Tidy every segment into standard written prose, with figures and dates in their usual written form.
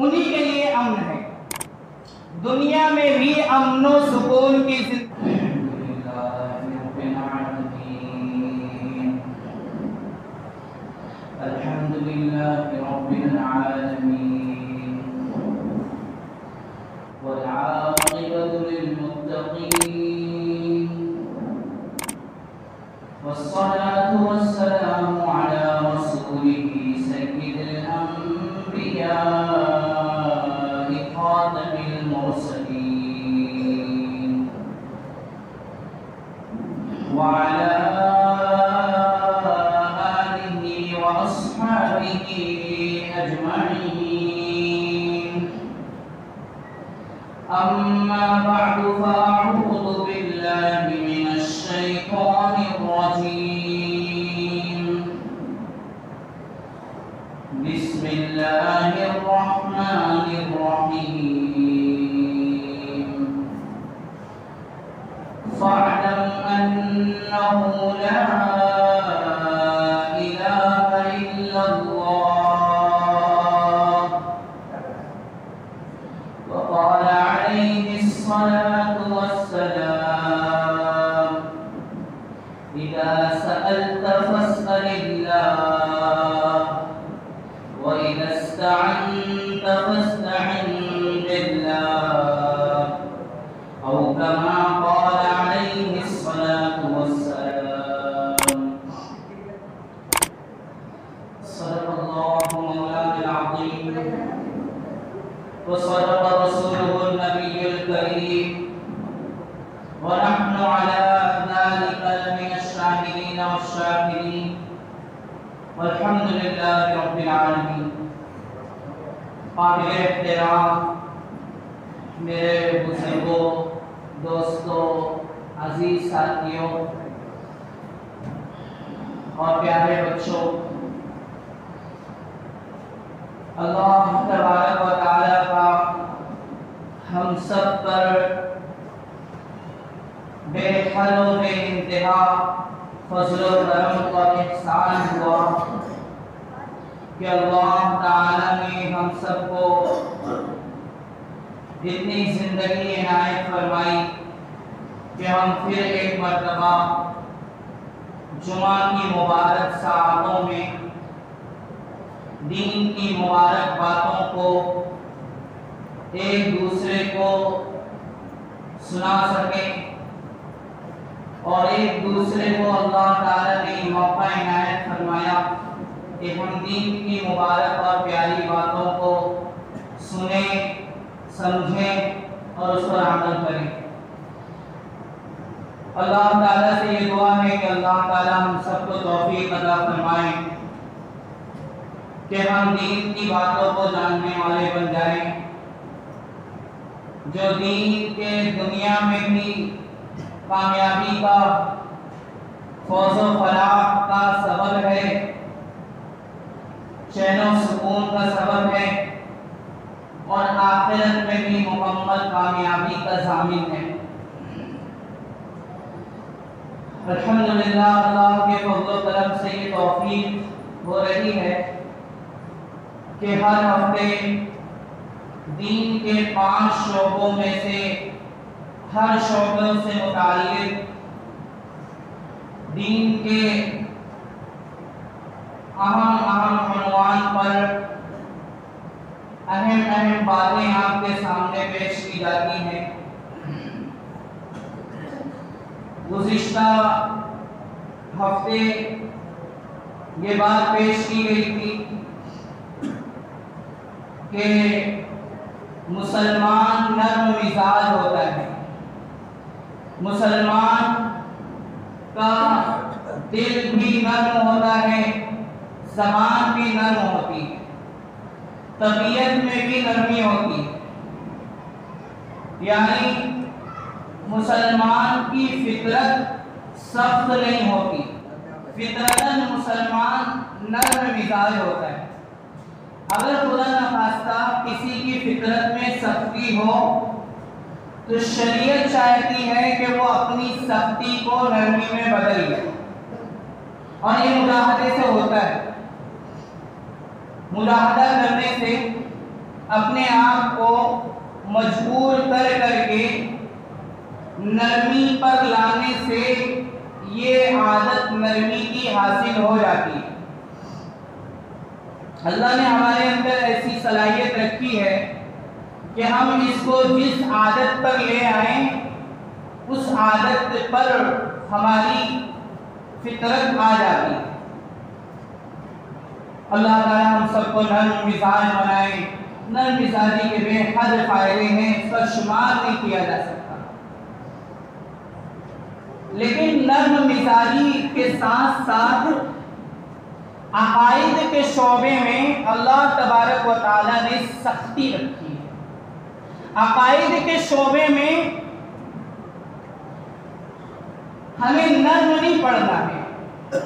انہی کے لیے امن ہے۔ دنیا میں بھی امن و سکون کی الحمدللہ رب العالمین والعاقبۃ للمتقین والصلاة والسلام علی رسولہ سید الانبیاء خاتم المرسلین وعلى آلہ وأصحابہ أجمعین أما بعد فأعوذ بالله من الشيطان الرجيم بسم الله الرحمن الرحيم فاعلم أنه لا إله إلا الله وقال عليه الصلاة والسلام إذا سألت فاسأل الله وإذا استعنت فاستعن بالله أو كما قال عليه الصلاة والسلام صدق الله مولانا العظيم وصدق رسوله النبي الكريم ونحن على ذلك من الشاهدين والشاكرين والحمد لله رب العالمين۔ قابل احترام میرے بزرگوں، دوستوں، عزیز ساتھیوں اور پیارے بچوں، اللہ تبارک و تعالیٰ کا ہم سب پر بے حد و بے انتہا فضل و کرم اور احسان ہوا کہ اللہ تعالیٰ نے ہم سب کو اتنی زندگی عنایت فرمائی کہ ہم پھر ایک مرتبہ جمعہ کی مبارک ساعتوں میں دین کی مبارک باتوں کو ایک دوسرے کو سنا سکیں اور ایک دوسرے کو اللہ تعالیٰ نے موقع عنایت فرمایا کہ ہم دین کی مبارک اور پیاری باتوں کو سنیں، سمجھیں اور اس پر عمل کریں۔ اللہ تعالیٰ سے یہ دعا ہے کہ اللہ تعالیٰ ہم سب کو توفیق عطا فرمائیں کہ ہم دین کی باتوں کو جاننے والے بن جائیں، جو دین کے دنیا میں بھی کامیابی کا، فوز و فلاح کا سبب ہے، چین و سکون کا سبب ہے، اور آخرت میں بھی مکمل کامیابی کا ضامن ہے۔ الحمدللہ اللہ کے فضل و کرم سے یہ توفیق ہو رہی ہے کہ ہر ہفتے دین کے 5 شعبوں میں سے ہر شعبوں سے متعلق دین کے اہم عنوان پر اہم باتیں آپ کے سامنے پیش کی جاتی ہیں۔ گزشتہ ہفتے یہ بات پیش کی گئی تھی کہ مسلمان نرم مزاج ہوتا ہے، مسلمان کا دل بھی نرم ہوتا ہے، زبان بھی نرم ہوتی ہے، طبیعت میں بھی نرمی ہوتی ہے، یعنی مسلمان کی فطرت سخت نہیں ہوتی، فطرتاً مسلمان نرم مزاج ہوتا ہے۔ اگر خدا نخواستہ کسی کی فطرت میں سختی ہو تو شریعت چاہتی ہے کہ وہ اپنی سختی کو نرمی میں بدل لے، اور یہ مجاہدے سے ہوتا ہے۔ مجاہدہ کرنے سے اپنے آپ کو مجبور کر کے نرمی پر لانے سے یہ عادت نرمی کی حاصل ہو جاتی ہے۔ اللہ نے ہمارے اندر ایسی صلاحیت رکھی ہے کہ ہم اس کو جس عادت پر لے آئیں اس عادت پر ہماری فطرت آ جاتی ہے۔ اللہ تعالیٰ ہم سب کو نرم مزاج بنائے۔ نرم مزاجی کے بے حد فائدے ہیں، اس کا شمار نہیں کیا جا سکتا۔ لیکن نرم مزاجی کے ساتھ ساتھ عقائد کے شعبے میں اللہ تبارک و تعالیٰ نے سختی رکھی ہے۔ عقائد کے شعبے میں ہمیں نرم نہیں پڑنا ہے،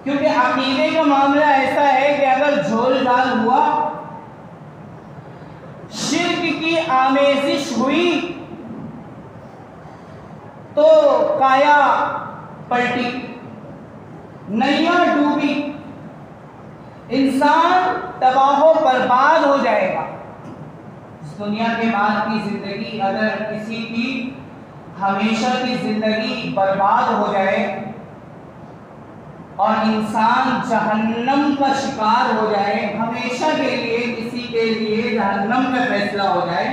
کیونکہ عقیدے کا معاملہ ایسا ہے کہ اگر جھول ڈال ہوا، شرک کی آمیزش ہوئی تو کایا پلٹی، نیا ڈوبی، انسان تباہ و برباد ہو جائے گا۔ اس دنیا کے بعد کی زندگی اگر کسی کی ہمیشہ کی زندگی برباد ہو جائے اور انسان جہنم کا شکار ہو جائے، ہمیشہ کے لیے کسی کے لیے جہنم کا فیصلہ ہو جائے،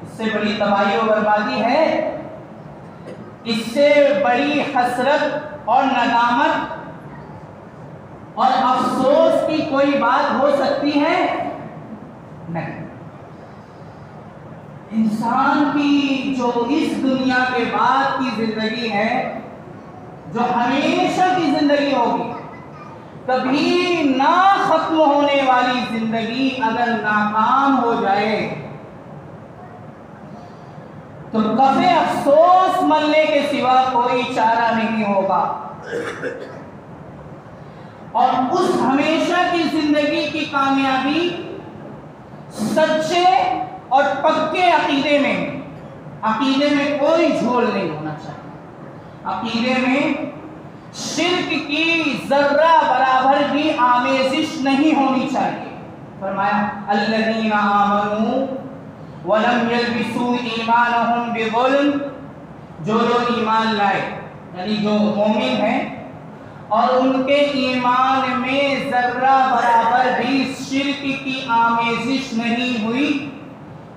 اس سے بڑی تباہی و بربادی ہے؟ اس سے بڑی حسرت اور ندامت اور افسوس کی کوئی بات ہو سکتی ہے؟ نہیں۔ انسان کی جو اس دنیا کے بعد کی زندگی ہے، جو ہمیشہ کی زندگی ہوگی، کبھی نہ ختم ہونے والی زندگی اگر ناکام ہو جائے تو کفے افسوس ملنے کے سوا کوئی چارہ نہیں ہوگا۔ اور اس ہمیشہ کی زندگی کی کامیابی سچے اور پکے عقیدے میں کوئی جھول نہیں ہونا چاہیے۔ عقیدے میں شرک کی ذرہ برابر بھی آمیزش نہیں ہونی چاہیے۔ فرمایا الذین آمنوا ولم یلبسوا ایمانہم بظلم، جو لوگ ایمان لائے یعنی جو مومن ہیں اور ان کے ایمان میں ذرہ برابر بھی شرک کی آمیزش نہیں ہوئی،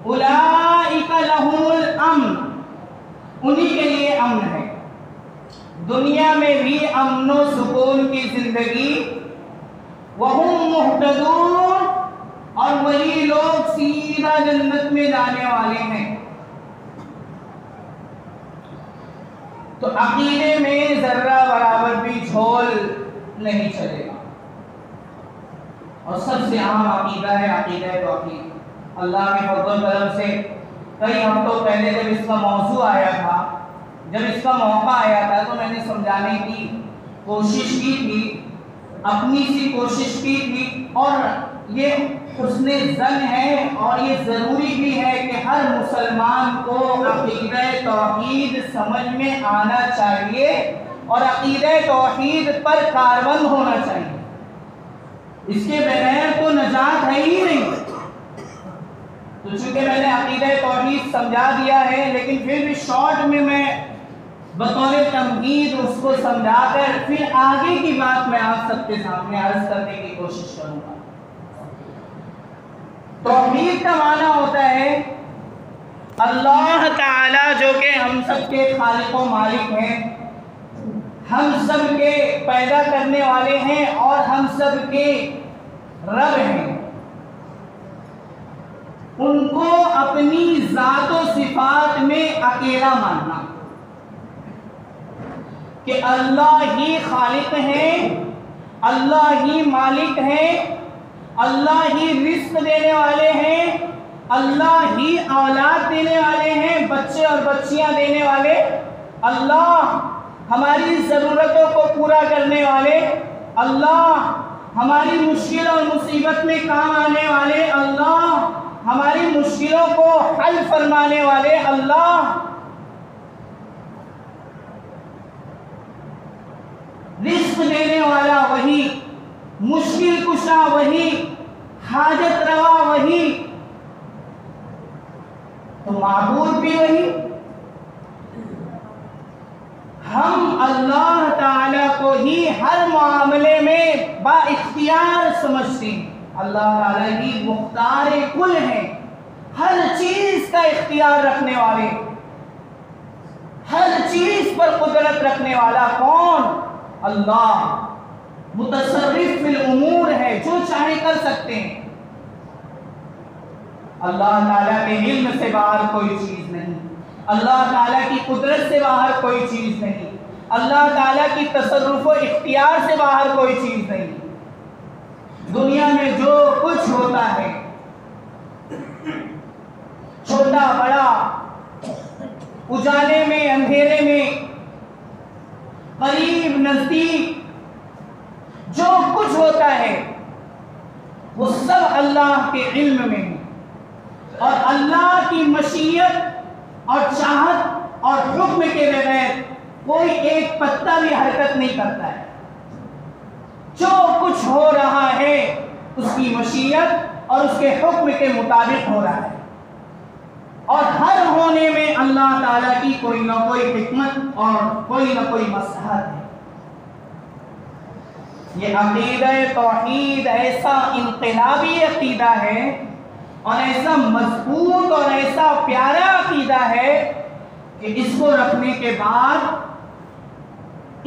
اولئک لہم الامن، انہی کے لیے امن ہے، دنیا میں بھی امن و سکون کی زندگی، وہم مہتدون، اور وہی لوگ سیدھا جنت میں جانے والے ہیں۔ تو عقیدے میں ذرہ برابر بھی جھول نہیں چلے گا۔ اور سب سے عام عقیدہ ہے عقیدہ توحید۔ اللہ کے فضل و کرم سے کئی ہفتوں پہلے جب اس کا موضوع آیا تھا، جب اس کا موقع آیا تھا، تو میں نے سمجھانے کی کوشش کی تھی، اپنی سی کوشش کی تھی، اور یہ حسن ظن ہے اور یہ ضروری بھی ہے کہ ہر مسلمان کو عقیدہ توحید سمجھ میں آنا چاہیے اور عقیدہ توحید پر کاربند ہونا چاہیے۔ اس کے بغیر تو نجات ہے ہی نہیں۔ تو چونکہ میں نے عقیدہ توحید سمجھا دیا ہے، لیکن پھر بھی شارٹ میں بطور تمہید اس کو سمجھا کر پھر آگے کی بات میں آپ سب کے سامنے عرض کرنے کی کوشش کروں گا۔ توحید کا معنی ہوتا ہے اللہ تعالی جو کہ ہم سب کے خالق و مالک ہیں، ہم سب کے پیدا کرنے والے ہیں اور ہم سب کے رب ہیں، ان کو اپنی ذات و صفات میں اکیلا ماننا کہ اللہ ہی خالق ہیں، اللہ ہی مالک ہیں، اللہ ہی رزق دینے والے ہیں، اللہ ہی اولاد دینے والے ہیں، بچے اور بچیاں دینے والے، اللہ ہماری ضرورتوں کو پورا کرنے والے، اللہ ہماری مشکل اور مصیبت میں کام آنے والے، اللہ ہماری مشکلوں کو حل فرمانے والے، اللہ رزق دینے والا وہی، مشکل کشا وہی، حاجت روا وہی، تو معبود بھی وہی. ہم اللہ تعالیٰ کو ہی ہر معاملے میں با اختیار سمجھتے ہیں. اللہ تعالیٰ ہی مختار کل ہیں، ہر چیز کا اختیار رکھنے والے، ہر چیز پر قدرت رکھنے والا کون؟ اللہ. متصرف فی الامور ہے، جو چاہے کر سکتے ہیں. اللہ تعالیٰ کے علم سے باہر کوئی چیز نہیں، اللہ تعالیٰ کی قدرت سے باہر کوئی چیز نہیں، اللہ تعالیٰ کی تصرف و اختیار سے باہر کوئی چیز نہیں. دنیا میں جو کچھ ہوتا ہے، چھوٹا بڑا، اجالے میں اندھیرے میں، قریب نزدیک، جو کچھ ہوتا ہے وہ سب اللہ کے علم میں ہے. اور اللہ کی مشیت اور چاہت اور حکم کے بغیر کوئی ایک پتا بھی حرکت نہیں کرتا ہے. جو کچھ ہو رہا ہے اس کی مشیت اور اس کے حکم کے مطابق ہو رہا ہے، اور ہر ہونے میں اللہ تعالیٰ کی کوئی نہ کوئی حکمت اور کوئی نہ کوئی مصلحت ہے. یہ عقیدہ توحید ایسا انقلابی عقیدہ ہے اور ایسا مضبوط اور ایسا پیارا عقیدہ ہے کہ اس کو رکھنے کے بعد،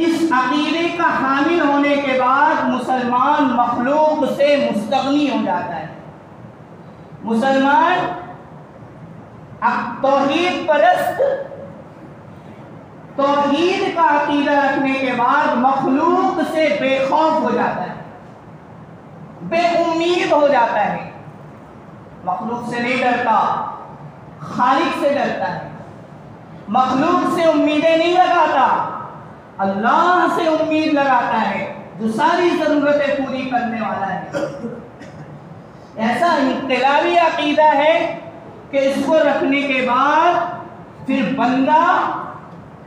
اس عقیدے کا حامل ہونے کے بعد مسلمان مخلوق سے مستغنی ہو جاتا ہے. مسلمان توحید پرست، توحید کا عقیدہ رکھنے کے بعد مخلوق سے بے خوف ہو جاتا ہے، بے امید ہو جاتا ہے. مخلوق سے نہیں ڈرتا، خالق سے ڈرتا ہے. مخلوق سے امیدیں نہیں لگاتا، اللہ سے امید لگاتا ہے جو ساری ضرورتیں پوری کرنے والا ہے. ایسا انقلابی عقیدہ ہے کہ اس کو رکھنے کے بعد پھر بندہ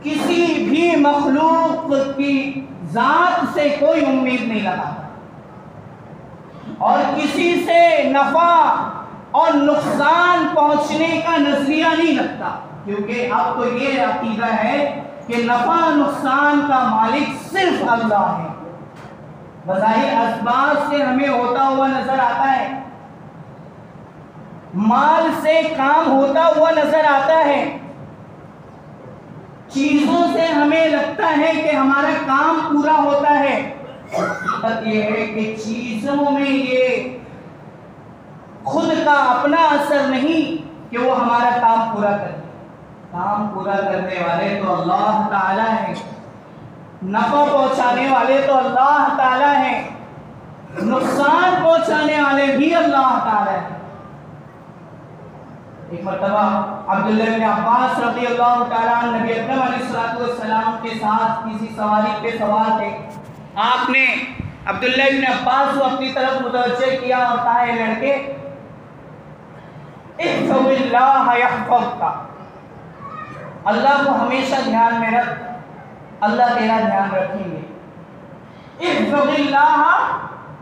کسی بھی مخلوق کی ذات سے کوئی امید نہیں لگاتا اور کسی سے نفع اور نقصان پہنچنے کا نظریہ نہیں رکھتا، کیونکہ اب تو یہ عقیدہ ہے کہ نفع نقصان کا مالک صرف اللہ ہے. بظاہر اسباب سے ہمیں ہوتا ہوا نظر آتا ہے، مال سے کام ہوتا ہوا نظر آتا ہے، چیزوں سے ہمیں لگتا ہے کہ ہمارا کام پورا ہوتا ہے. حقیقت یہ ہے کہ چیزوں میں یہ خود کا اپنا اثر نہیں کہ وہ ہمارا کام پورا کرے. کام پورا کرنے والے تو اللہ تعالیٰ ہیں، نفع پہنچانے والے تو اللہ تعالیٰ ہیں، نقصان پہنچانے والے بھی اللہ تعالیٰ ہیں. ایک مرتبہ عبداللہ بن عباس رضی اللہ تعالیٰ عنہ نبی اکرم علیہ السلام کے ساتھ کسی سواری پہ سوار تھے. آپ نے عبداللہ بن عباس کو اپنی طرف متوجہ کیا اور کہا، اے لڑکے، احفظ اللہ یحفظک، اللہ کو ہمیشہ دھیان میں رکھ، اللہ تیرا دھیان رکھیں گے. احفظ اللہ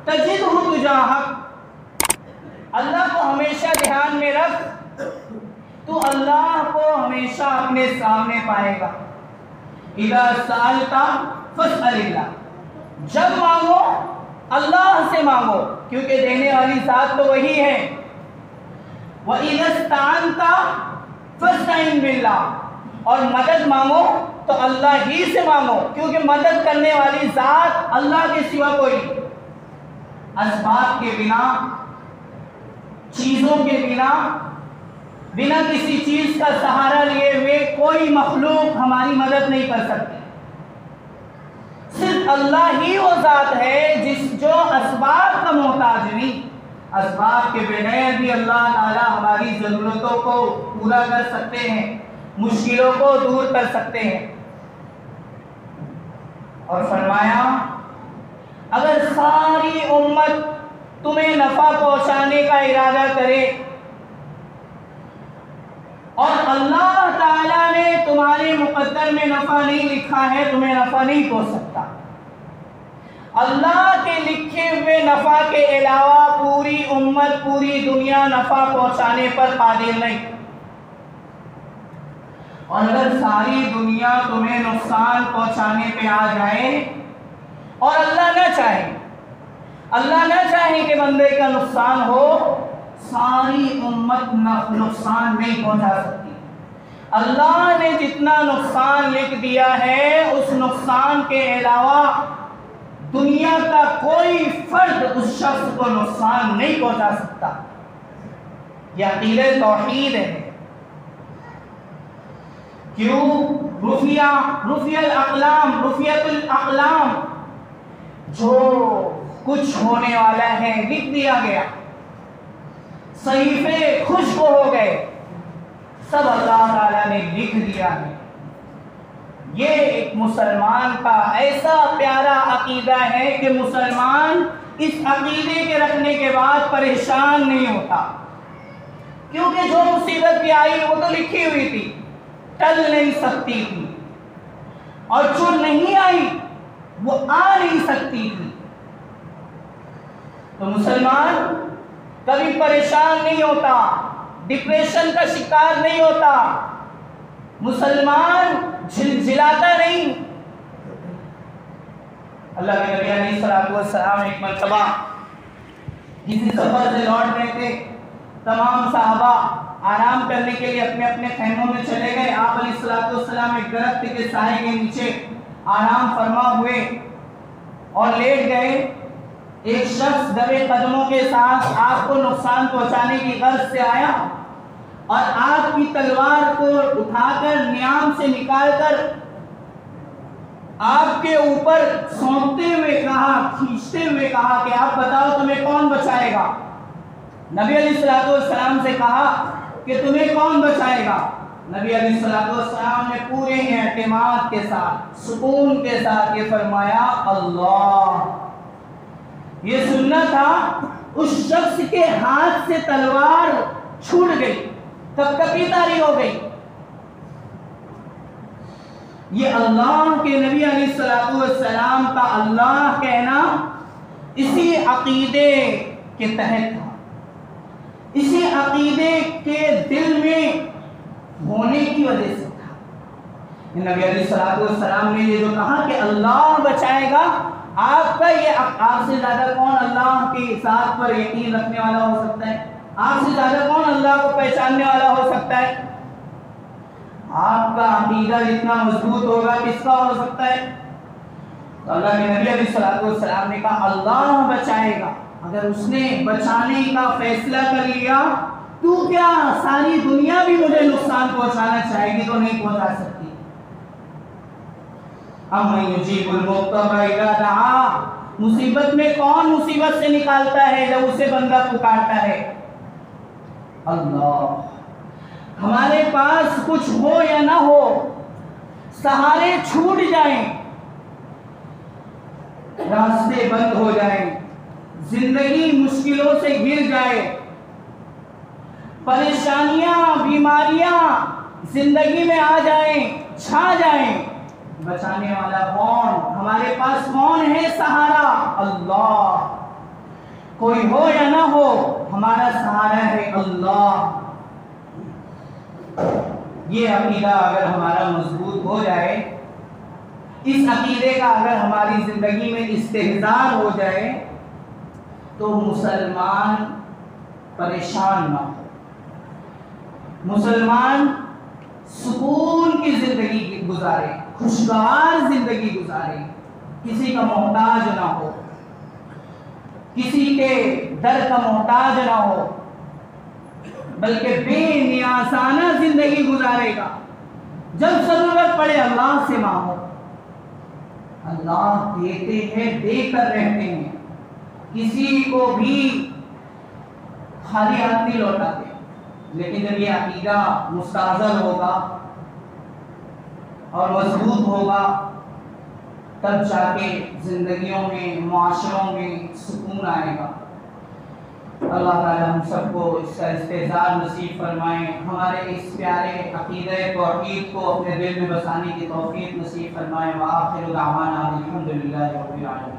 تجدہ تجاہک، اللہ کو ہمیشہ دھیان میں رکھ تو اللہ کو ہمیشہ اپنے سامنے پائے گا. اذا سألت فاسأل اللہ، جب مانگو اللہ سے مانگو، کیونکہ دینے والی ذات تو وہی ہے. وَإِذَا اسْتَعَنْتَ فَاسْتَعِنْ بِاللَّهِ، اور مدد مانگو تو اللہ ہی سے مانگو، کیونکہ مدد کرنے والی ذات اللہ کے سوا کوئی. اسباب کے بنا، چیزوں کے بنا، بنا کسی چیز کا سہارا لیے ہوئے کوئی مخلوق ہماری مدد نہیں کر سکتی. صرف اللہ ہی وہ ذات ہے جو اسباب کا محتاج نہیں. اسباب کے بغیر بھی اللہ تعالیٰ ہماری ضرورتوں کو پورا کر سکتے ہیں، مشکلوں کو دور کر سکتے ہیں. اور فرمایا، اگر ساری امت تمہیں نفع پہنچانے کا ارادہ کرے اور اللہ تعالیٰ نے تمہارے مقدر میں نفع نہیں لکھا ہے، تمہیں نفع نہیں پہنچ سکتا. اللہ کے لکھے ہوئے نفع کے علاوہ پوری امت، پوری دنیا نفع پہنچانے پر قادر نہیں. اور اگر ساری دنیا تمہیں نقصان پہنچانے پہ آ جائے اور اللہ نہ چاہے کہ بندے کا نقصان ہو، ساری امت نقصان نہیں پہنچا سکتی۔ اللہ نے جتنا نقصان لکھ دیا ہے، اس نقصان کے علاوہ دنیا کا کوئی فرد اس شخص کو نقصان نہیں پہنچا سکتا۔ یہ عقیدہ توحید ہے۔ کیوں؟ رفعت الاقلام، جو کچھ ہونے والا ہے لکھ دیا گیا، صحیفے خشک ہو گئے، سب اللہ تعالیٰ نے لکھ دیا ہے۔ یہ ایک مسلمان کا ایسا پیارا عقیدہ ہے کہ مسلمان اس عقیدے کے رکھنے کے بعد پریشان نہیں ہوتا، کیونکہ جو مصیبت بھی آئی وہ تو لکھی ہوئی تھی، ٹل نہیں سکتی تھی، اور جو نہیں آئی وہ آ نہیں سکتی تھی۔ تو مسلمان کبھی پریشان نہیں ہوتا، ڈپریشن کا شکار نہیں ہوتا، مسلمان جھلجھلاتا نہیں۔ اللہ کے نبی علیہ السلام ایک مرتبہ کسی سفر سے لوٹ رہے تھے، تمام صحابہ آرام کرنے کے لیے اپنے اپنے خیموں میں چلے گئے۔ آپ علیہ السلام ایک درخت کے سائے کے نیچے آرام فرما ہوئے اور لیٹ گئے۔ ایک شخص دبے قدموں کے ساتھ آپ کو نقصان پہنچانے کی غرض سے آیا اور آپ کی تلوار کو اٹھا کر نیام سے نکال کر آپ کے اوپر سونپتے ہوئے کہا، کھینچتے ہوئے کہا کہ آپ بتاؤ تمہیں کون بچائے گا؟ نبی علیہ السلام سے کہا کہ تمہیں کون بچائے گا؟ نبی علیہ السلام نے پورے اعتماد کے ساتھ، سکون کے ساتھ یہ فرمایا، اللہ۔ یہ سننا تھا اس شخص کے ہاتھ سے تلوار چھوٹ گئی، کپکپی طاری ہو گئی۔ یہ اللہ کے نبی علیہ السلام کا اللہ کہنا اسی عقیدے کے تحت تھا، اسی عقیدے کے دل میں ہونے کی وجہ سے تھا۔ نبی علیہ السلام نے یہ جو کہا کہ اللہ بچائے گا، آپ کا یہ آپ سے زیادہ کون اللہ کی ذات پر یقین رکھنے والا ہو سکتا ہے؟ آپ سے زیادہ کون اللہ کو پہچاننے والا ہو سکتا ہے؟ آپ کا عقیدہ جتنا مضبوط ہوگا کس کا ہو سکتا ہے؟ تو اللہ کے نبی علیہ السلام نے کہا اللہ بچائے گا۔ اگر اس نے بچانے کا فیصلہ کر لیا تو کیا ساری دنیا بھی مجھے نقصان پہنچانا چاہے گی تو نہیں پہنچا سکتی۔ اَمَّن يُجِيبُ الْمُضْطَرَّ إِذَا دَعَاهُ، مصیبت میں کون مصیبت سے نکالتا ہے جب اسے بندہ پکارتا ہے؟ اللہ۔ ہمارے پاس کچھ ہو یا نہ ہو، سہارے چھوٹ جائیں، راستے بند ہو جائیں، زندگی مشکلوں سے گھر جائے، پریشانیاں بیماریاں زندگی میں آ جائیں، چھا جائیں، بچانے والا کون؟ ہمارے پاس کون ہے سہارا؟ اللہ۔ کوئی ہو یا نہ ہو، ہمارا سہارا ہے اللہ۔ یہ عقیدہ اگر ہمارا مضبوط ہو جائے، اس عقیدے کا اگر ہماری زندگی میں استحضار ہو جائے تو مسلمان پریشان نہ ہو، مسلمان سکون کی زندگی گزارے، خوشگوار زندگی گزارے، کسی کا محتاج نہ ہو، کسی کے در کا محتاج نہ ہو، بلکہ بے نیازانہ زندگی گزارے گا۔ جب ضرورت پڑے اللہ سے مانگو، اللہ دیتے ہیں، دے کر رہتے ہیں، کسی کو بھی خالی ہاتھ نہیں لوٹاتے۔ لیکن جب یہ عقیدہ مستعذر ہوگا اور مضبوط ہوگا تب جا کے زندگیوں میں، معاشروں میں سکون آئے گا۔ اللہ تعالی ہم سب کو اس کا استحضار نصیب فرمائیں، ہمارے اس پیارے عقیدہ توحید کو اپنے دل میں بسانے کی توفیق نصیب فرمائیں۔ وآخر دعوانا الحمدللہ رب العالمین۔